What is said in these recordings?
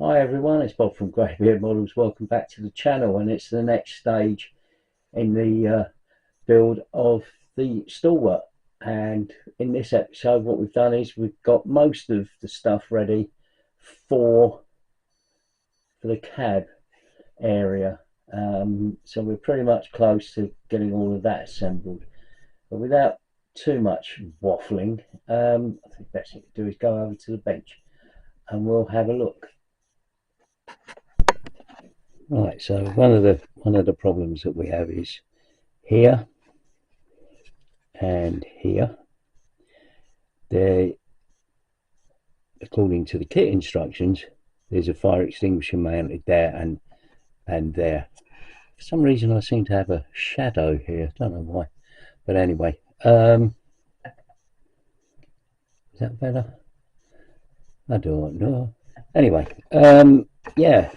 Hi everyone, it's Bob from Greybeard Models. Welcome back to the channel, and it's the next stage in the build of the Stalwart. And in this episode, what we've done is we've got most of the stuff ready for the cab area. So we're pretty much close to getting all of that assembled. But without too much waffling, I think the best thing to do is go over to the bench and we'll have a look. Right, so one of the problems that we have is here and here. There, according to the kit instructions, there's a fire extinguisher mounted there and there. For some reason I seem to have a shadow here, don't know why, but anyway, is that better? I don't know. Anyway, yeah,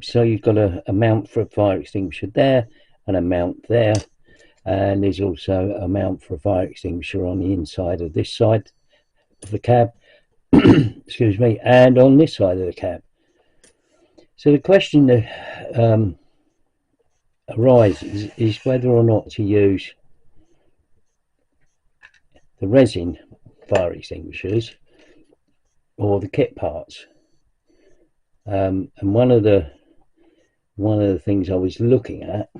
so you've got a mount for a fire extinguisher there and a mount there, and there's also a mount for a fire extinguisher on the inside of this side of the cab excuse me, and on this side of the cab. So the question that arises is whether or not to use the resin fire extinguishers or the kit parts. And one of the things I was looking at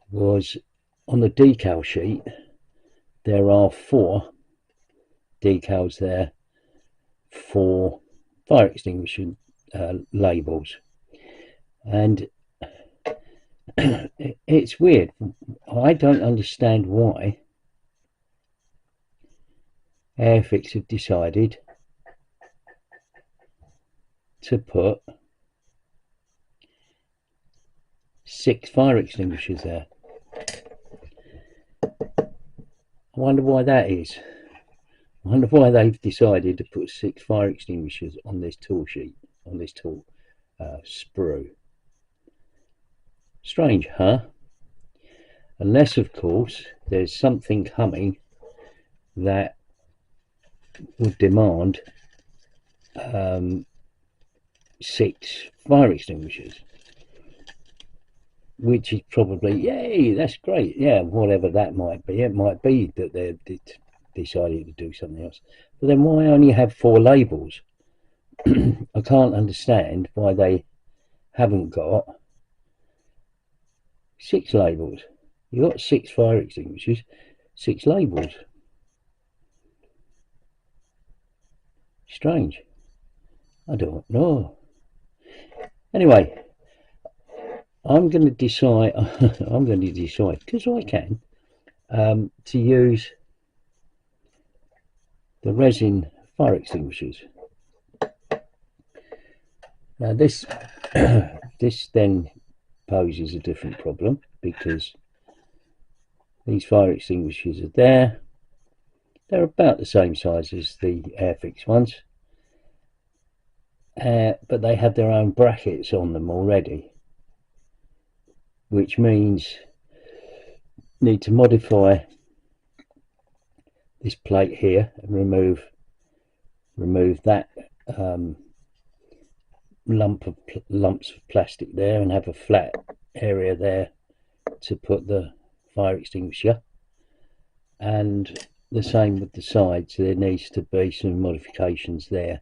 was on the decal sheet. There are 4 decals there for fire extinguisher labels, and it's weird. I don't understand why Airfix have decided to put 6 fire extinguishers there. I wonder why that is. I wonder why they've decided to put 6 fire extinguishers on this tool sheet, on this tool sprue. Strange, huh? Unless, of course, there's something coming that would demand 6 fire extinguishers, which is probably, yay, that's great. Yeah, whatever that might be. It might be that they're decided to do something else. But then why only have 4 labels? I can't understand why they haven't got 6 labels. You've got 6 fire extinguishers, 6 labels. Strange. I don't know. Anyway, I'm going to decide because I can to use the resin fire extinguishers. Now this this then poses a different problem, because these fire extinguishers are there. They're about the same size as the Airfix ones, but they have their own brackets on them already, which means need to modify this plate here and remove that lumps of plastic there, and have a flat area there to put the fire extinguisher. And the same with the sides. There needs to be some modifications there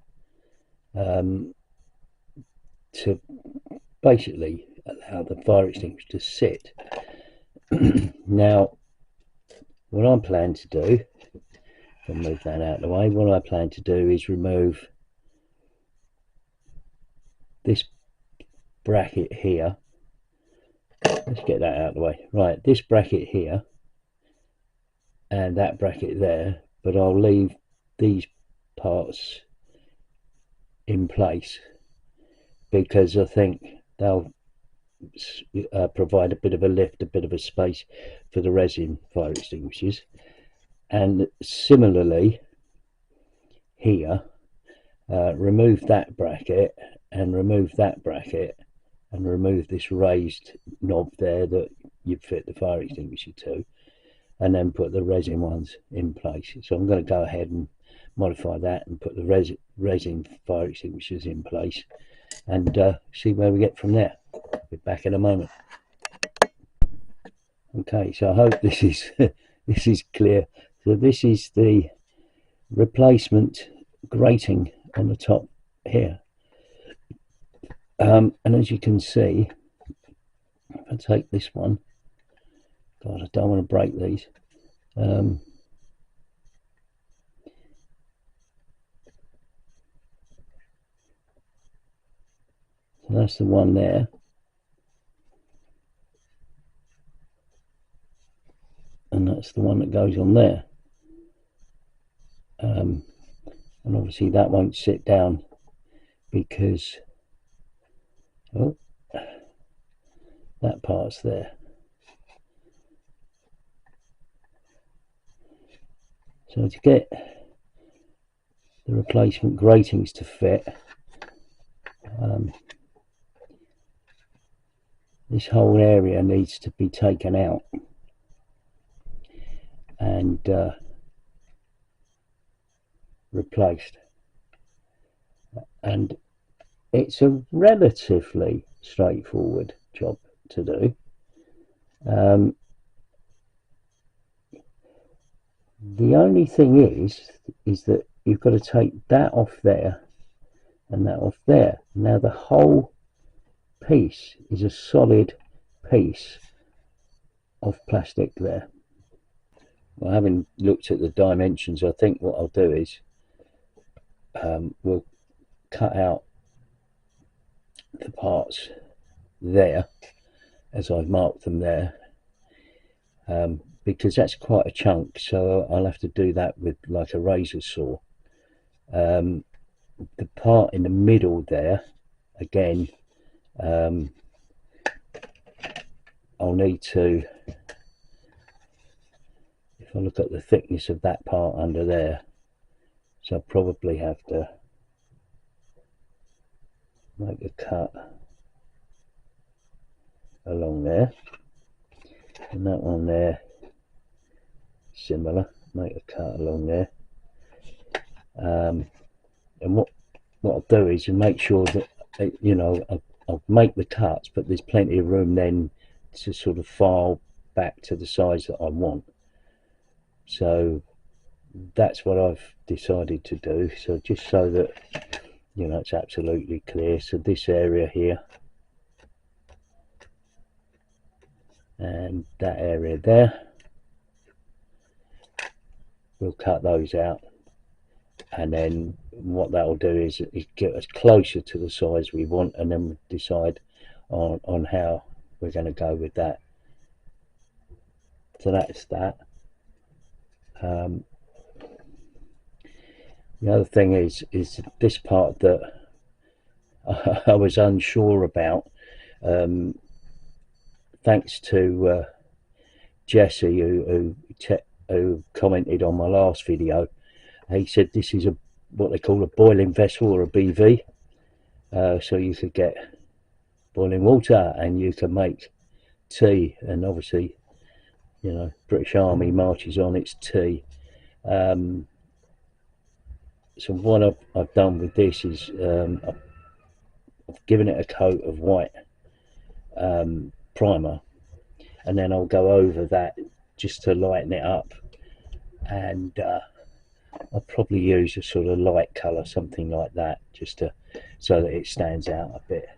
to basically allow the fire extinguisher to sit. Now, what I plan to do, if I move that out of the way, what I plan to do is remove this bracket here. Let's get that out of the way. Right, this bracket here and that bracket there, but I'll leave these parts in place because I think they'll provide a bit of a lift, a bit of a space for the resin fire extinguishers. And similarly here, remove that bracket and remove that bracket and remove this raised knob there that you'd fit the fire extinguisher to, and then put the resin ones in place. So I'm going to go ahead and modify that and put the resin fire extinguishers in place, and see where we get from there. Be back in a moment. Okay, so I hope this is this is clear. So this is the replacement grating on the top here, and as you can see, if I take this one, God, I don't want to break these. So that's the one there, and that's the one that goes on there, and obviously that won't sit down because that part's there. So to get the replacement gratings to fit, this whole area needs to be taken out and replaced, and it's a relatively straightforward job to do. The only thing is that you've got to take that off there and that off there. Now the whole piece is a solid piece of plastic there. Well, having looked at the dimensions, I think what I'll do is we'll cut out the parts there as I've marked them there, because that's quite a chunk, so I'll have to do that with like a razor saw. The part in the middle there, again, I'll need to, if I look at the thickness of that part under there, so I'll probably have to make a cut along there, and that one there similar, make a cut along there, and what I'll do is make sure that, you know, I'll make the cuts, but there's plenty of room then to sort of file back to the size that I want. So that's what I've decided to do. So just so that, you know, it's absolutely clear, so this area here and that area there, we'll cut those out, and then what that'll do is get us closer to the size we want, and then we'll decide on how we're going to go with that. So that's that. The other thing is this part that I was unsure about, thanks to Jesse, who commented on my last video. He said this is what they call a boiling vessel, or a BV, so you could get boiling water and you can make tea, and obviously, you know, British Army marches on its tea. So what I've done with this is I've given it a coat of white primer, and then I'll go over that just to lighten it up, and I'll probably use a sort of light colour, something like that, just to so that it stands out a bit.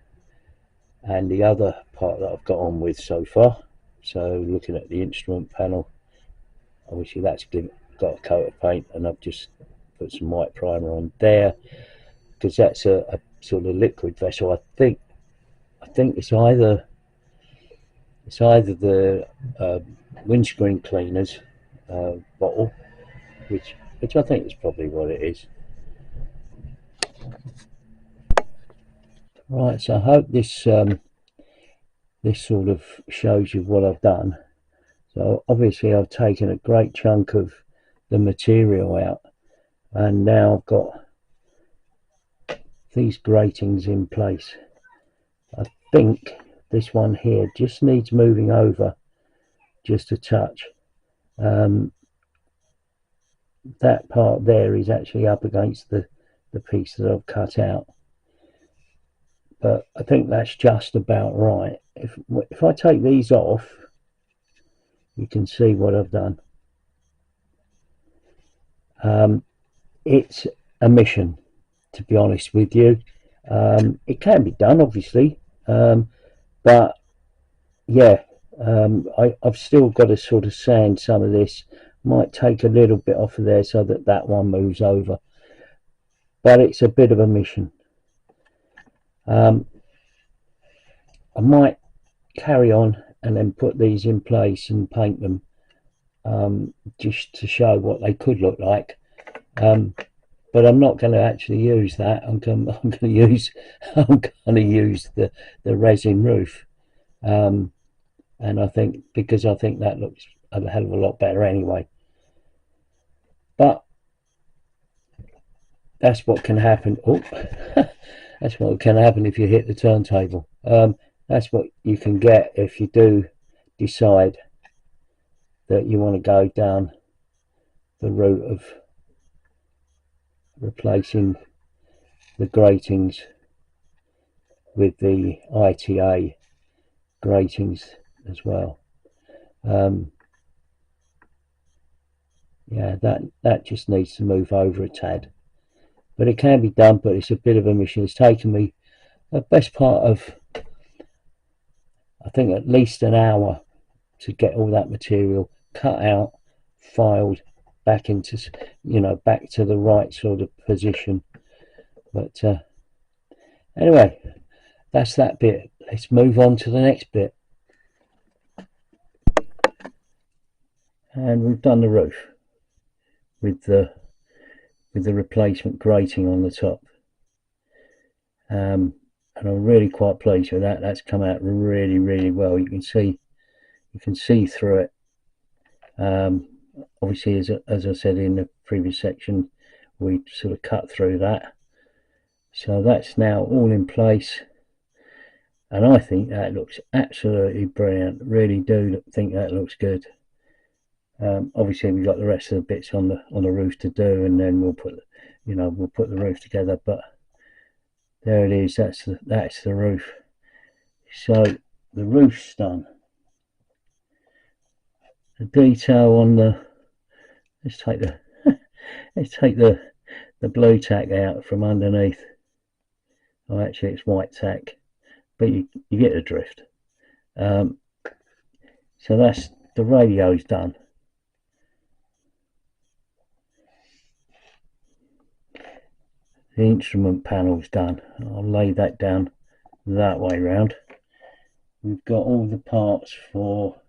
And the other part that I've got on with so far, so looking at the instrument panel, obviously that's got a coat of paint, and I've just put some white primer on there because that's a sort of liquid vessel. I think it's either the windscreen cleaners bottle, which I think is probably what it is. Right, so I hope this this sort of shows you what I've done. So obviously I've taken a great chunk of the material out, and now I've got these gratings in place. I think this one here just needs moving over just a touch. that part there is actually up against the piece that I've cut out. But I think that's just about right. If I take these off, you can see what I've done. It's a mission, to be honest with you. It can be done, obviously, but yeah, I've still got to sort of sand some of this. Might take a little bit off of there so that that one moves over, but it's a bit of a mission. I might carry on and then put these in place and paint them, just to show what they could look like, but I'm not going to actually use that. I'm going to use the resin roof, and I think because I think that looks a hell of a lot better anyway. But that's what can happen. Oh, that's what can happen if you hit the turntable. That's what you can get if you do decide that you want to go down the route of replacing the gratings with the ITA gratings as well. Yeah, that just needs to move over a tad, but it can be done. But it's a bit of a mission. It's taken me the best part of, I think, at least an hour to get all that material cut out, filed back into, back to the right sort of position. But anyway, that's that bit. Let's move on to the next bit. And we've done the roof with the replacement grating on the top, and I'm really quite pleased with that. That's come out really well. You can see through it. Obviously, as I said in the previous section, we sort of cut through that, so that's now all in place, and I think that looks absolutely brilliant. Really do think that looks good. Obviously we've got the rest of the bits on the roof to do, and then we'll put the roof together. But there it is. That's the roof. So the roof's done. The detail on the let's take the blue tack out from underneath. Oh, actually it's white tack, but you get the drift. So that's the radio's done. The instrument panel's done. I'll lay that down that way round. We've got all the parts for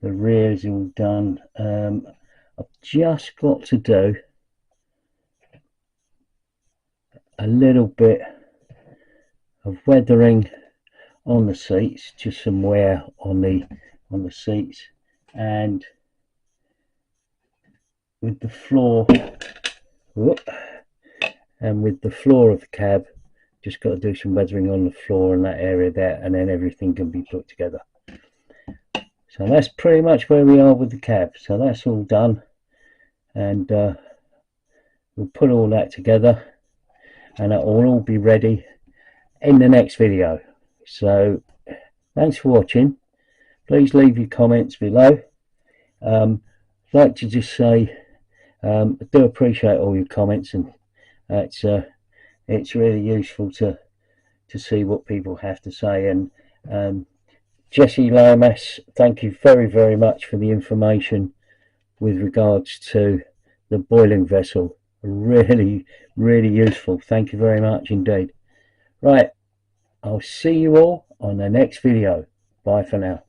the rears all done. I've just got to do a little bit of weathering on the seats, just some wear on the seats, and with the floor. And with the floor of the cab, just got to do some weathering on the floor in that area there, and then everything can be put together. So that's pretty much where we are with the cab. So that's all done, and we'll put all that together, and that will all be ready in the next video. So thanks for watching. Please leave your comments below. I'd like to just say I do appreciate all your comments, and it's really useful to see what people have to say. And Jesse Lamas, thank you very much for the information with regards to the boiling vessel. Really useful. Thank you very much indeed. Right, I'll see you all on the next video. Bye for now.